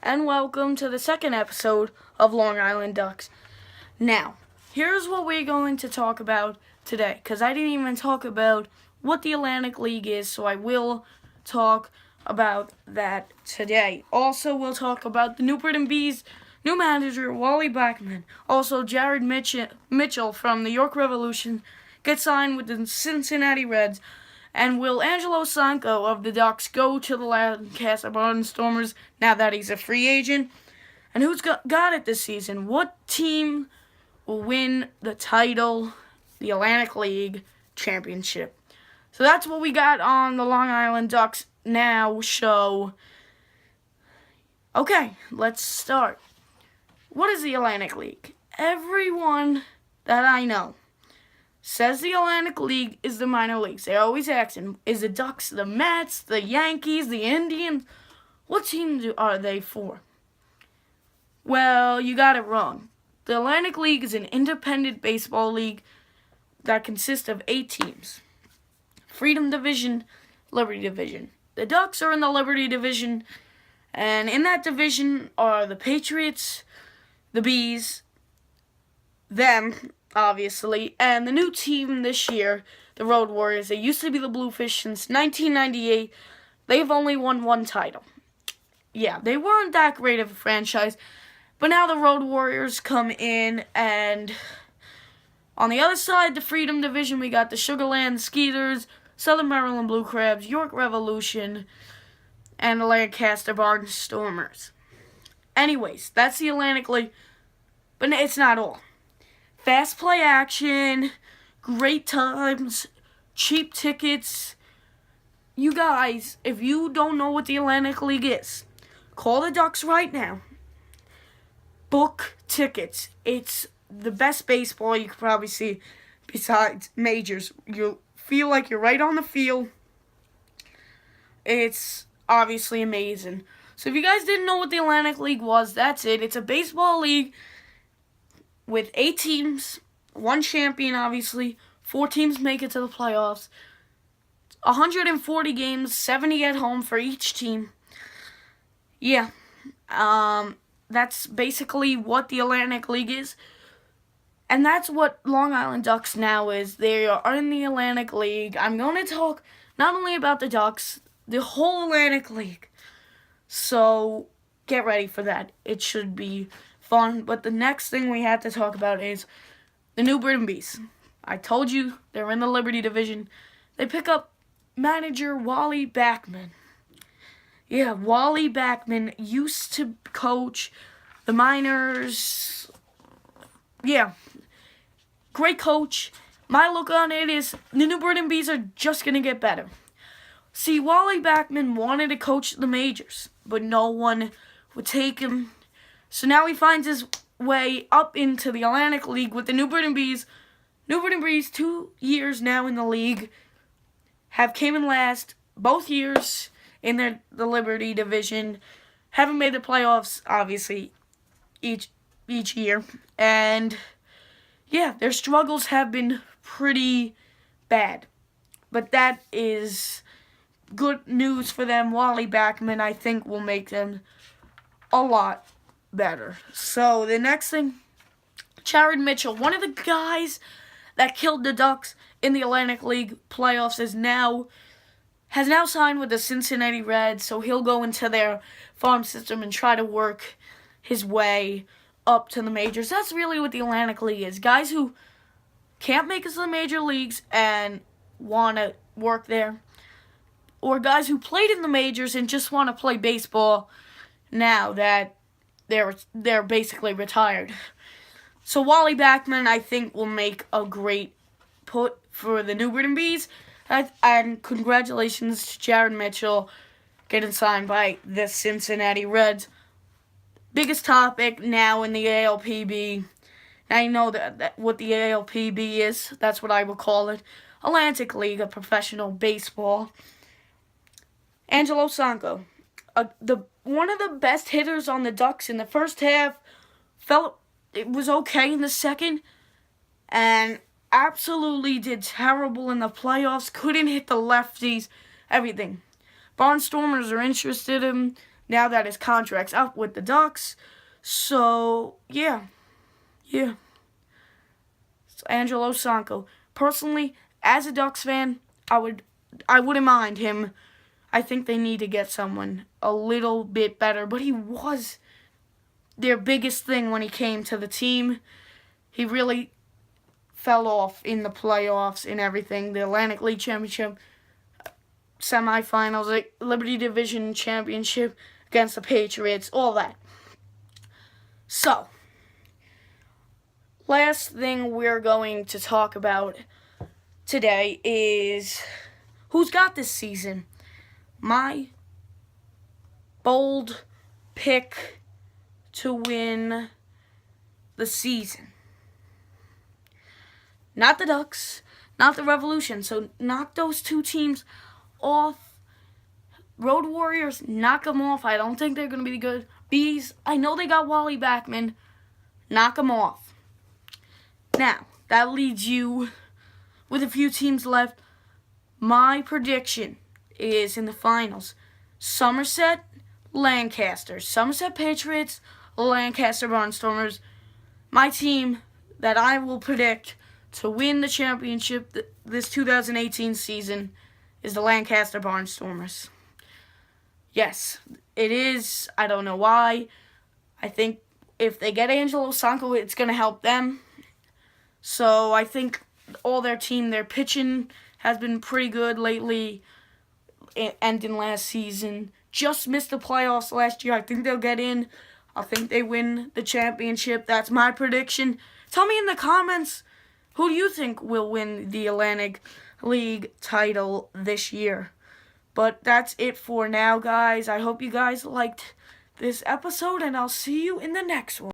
and welcome to the second episode of Long Island Ducks. Now, here's what we're going to talk about today, because I didn't even talk about what the Atlantic League is, so I will talk about that today. Also, we'll talk about the New Britain Bees' new manager, Wally Backman. Also, Jared Mitchell from the York Revolution gets signed with the Cincinnati Reds. And will Angelo Sanko of the Ducks go to the Lancaster Barnstormers now that he's a free agent? And who's got it this season? What team will win the title, the Atlantic League Championship? So that's what we got on the Long Island Ducks Now show. Okay, let's start. What is the Atlantic League? Everyone that I know says the Atlantic League is the minor leagues. They're always asking, is the Ducks the Mets, the Yankees, the Indians? What teams are they for? Well, you got it wrong. The Atlantic League is an independent baseball league that consists of 8 teams. Freedom Division, Liberty Division. The Ducks are in the Liberty Division, and in that division are the Patriots, the Bees, them, obviously, and the new team this year, the Road Warriors. They used to be the Bluefish since 1998. They've only won 1 title. Yeah, they weren't that great of a franchise, but now the Road Warriors come in, and on the other side, the Freedom Division, we got the Sugarland Skeeters, Southern Maryland Blue Crabs, York Revolution, and the Lancaster Barnstormers. Anyways, that's the Atlantic League, but it's not all. Fast play action, great times, cheap tickets. You guys, if you don't know what the Atlantic League is, call the Ducks right now. Book tickets. It's the best baseball you could probably see besides majors. You'll feel like you're right on the field. It's obviously amazing. So if you guys didn't know what the Atlantic League was, that's it. It's a baseball league with 8 teams, 1 champion, obviously. 4 teams make it to the playoffs. 140 games, 70 at home for each team. Yeah, that's basically what the Atlantic League is. And that's what Long Island Ducks Now is. They are in the Atlantic League. I'm going to talk not only about the Ducks, the whole Atlantic League. So get ready for that. It should be fun. But the next thing we have to talk about is the New Britain Bees. I told you they're in the Liberty Division. They pick up manager Wally Backman. Yeah, Wally Backman used to coach the minors. Yeah, great coach. My look on it is the New Britain Bees are just going to get better. See, Wally Backman wanted to coach the majors, but no one would take him. So now he finds his way up into the Atlantic League with the New Britain Bees. New Britain Bees, 2 years now in the league, have came in last both years in the Liberty Division. Haven't made the playoffs, obviously, each year. And, yeah, their struggles have been pretty bad. But that is good news for them. Wally Backman, I think, will make them a lot better. So the next thing, Jared Mitchell, one of the guys that killed the Ducks in the Atlantic League playoffs, has now signed with the Cincinnati Reds, so he'll go into their farm system and try to work his way up to the majors. That's really what the Atlantic League is. Guys who can't make it to the major leagues and want to work there, or guys who played in the majors and just want to play baseball now that they're basically retired. So Wally Backman, I think, will make a great put for the New Britain Bees. And congratulations to Jared Mitchell getting signed by the Cincinnati Reds. Biggest topic now in the ALPB. Now you know that what the ALPB is. That's what I will call it. Atlantic League of Professional Baseball. Angelo Sanko, one of the best hitters on the Ducks in the first half. It was okay in the second, and absolutely did terrible in the playoffs. Couldn't hit the lefties, everything. Barnstormers are interested in him. now that his contract's up with the Ducks. So, yeah. It's Angelo Sanko. Personally, as a Ducks fan, I wouldn't mind him. I think they need to get someone a little bit better, but he was their biggest thing when he came to the team. He really fell off in the playoffs and everything. The Atlantic League Championship, semifinals, like Liberty Division Championship against the Patriots, all that. So, last thing we're going to talk about today is who's got this season. My bold pick to win the season. Not the Ducks, not the Revolution. So knock those two teams off. Road Warriors, knock them off. I don't think they're going to be good. Bees, I know they got Wally Backman. Knock them off. Now, that leaves you with a few teams left. My prediction is in the finals. Somerset, Lancaster. Somerset Patriots, Lancaster Barnstormers. My team that I will predict to win the championship this 2018 season is the Lancaster Barnstormers. Yes, it is. I don't know why. I think if they get Angelo Sanko, it's going to help them. So I think all their team, their pitching has been pretty good lately, ending last season. Just missed the playoffs last year. I think they'll get in. I think they win the championship. That's my prediction. Tell me in the comments, who do you think will win the Atlantic League title this year? But that's it for now, guys. I hope you guys liked this episode, and I'll see you in the next one.